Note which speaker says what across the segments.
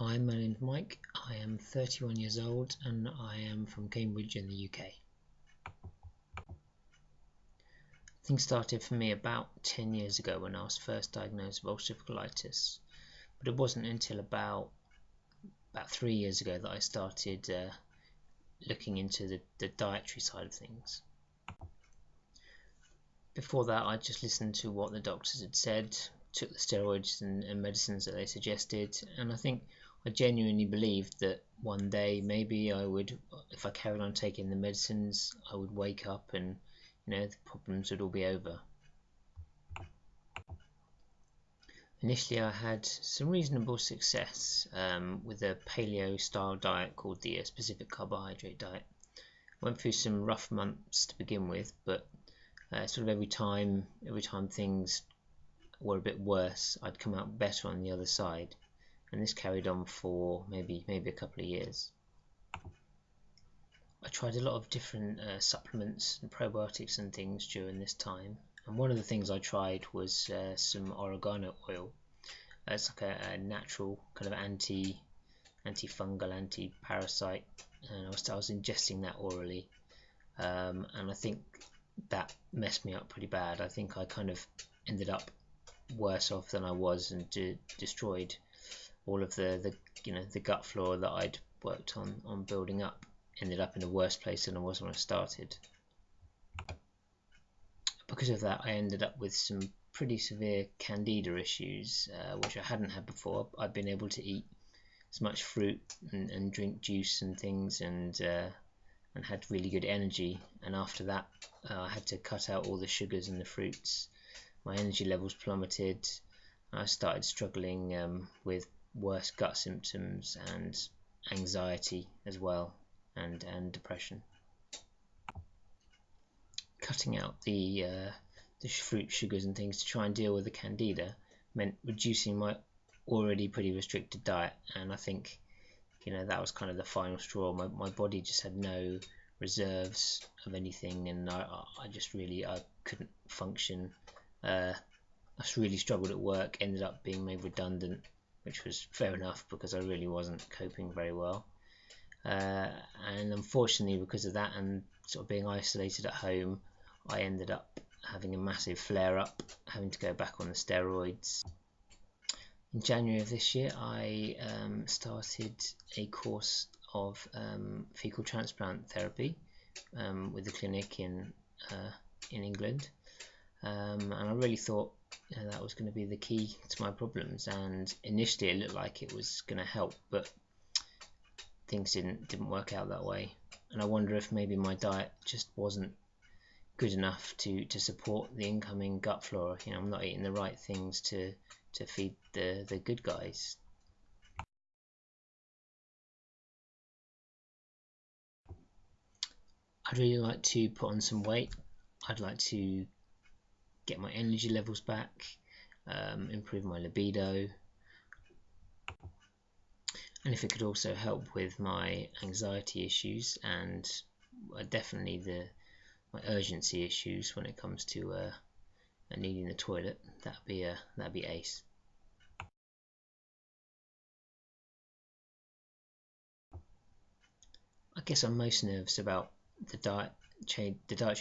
Speaker 1: Hi, my name's Mike. I am 31 years old and I am from Cambridge in the UK. Things started for me about 10 years ago when I was first diagnosed with ulcerative colitis, but it wasn't until about 3 years ago that I started looking into the dietary side of things. Before that, I just listened to what the doctors had said, took the steroids and medicines that they suggested, and I think I genuinely believed that one day maybe I would, if I carried on taking the medicines, I would wake up and the problems would all be over. Initially I had some reasonable success with a paleo style diet called the specific carbohydrate diet. Went through some rough months to begin with, but sort of every time things were a bit worse, I'd come out better on the other side, and this carried on for maybe a couple of years. I tried a lot of different supplements and probiotics and things during this time, and one of the things I tried was some oregano oil. It's like a natural kind of antifungal, anti-parasite, and I was ingesting that orally, and I think that messed me up pretty bad. I think I kind of ended up worse off than I was, and destroyed all of the gut flora that I'd worked on building up. Ended up in a worse place than I was when I started. Because of that, I ended up with some pretty severe candida issues, which I hadn't had before. I'd been able to eat as much fruit and drink juice and things, and had really good energy, and after that I had to cut out all the sugars and the fruits. My energy levels plummeted. I started struggling with worse gut symptoms and anxiety as well, and depression. Cutting out the fruit, sugars and things to try and deal with the candida meant reducing my already pretty restricted diet, and I think that was kind of the final straw. My body just had no reserves of anything, and I couldn't function. I really struggled at work, ended up being made redundant, which was fair enough because I really wasn't coping very well. And unfortunately, because of that and sort of being isolated at home, I ended up having a massive flare-up, having to go back on the steroids. In January of this year, I started a course of fecal transplant therapy with the clinic in England, and I really thought that was going to be the key to my problems. And initially, it looked like it was going to help, but things didn't work out that way. And I wonder if maybe my diet just wasn't good enough to support the incoming gut flora. I'm not eating the right things to feed the good guys. I'd really like to put on some weight. I'd like to get my energy levels back, improve my libido, and if it could also help with my anxiety issues and definitely my urgency issues when it comes to needing the toilet, that'd be ace. I guess I'm most nervous about the dietary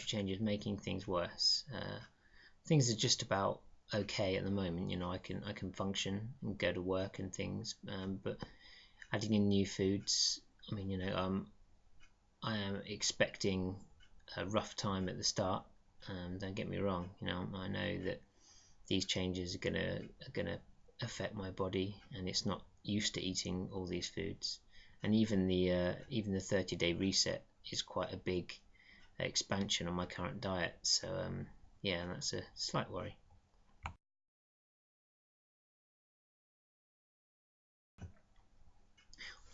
Speaker 1: changes making things worse. Things are just about okay at the moment. I can function and go to work and things, but adding in new foods, I am expecting a rough time at the start. Don't get me wrong. I know that these changes are gonna affect my body, and it's not used to eating all these foods. And even the 30-day reset is quite a big expansion on my current diet. So yeah, that's a slight worry.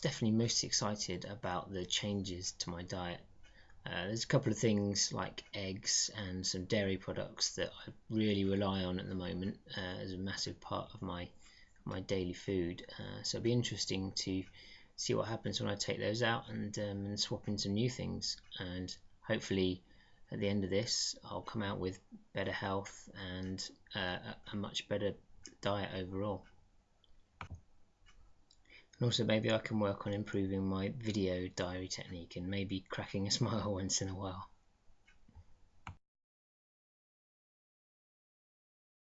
Speaker 1: Definitely most excited about the changes to my diet. There's a couple of things like eggs and some dairy products that I really rely on at the moment as a massive part of my daily food. So it'll be interesting to see what happens when I take those out and swap in some new things. And hopefully at the end of this, I'll come out with better health and a much better diet overall. And also maybe I can work on improving my video diary technique and maybe cracking a smile once in a while.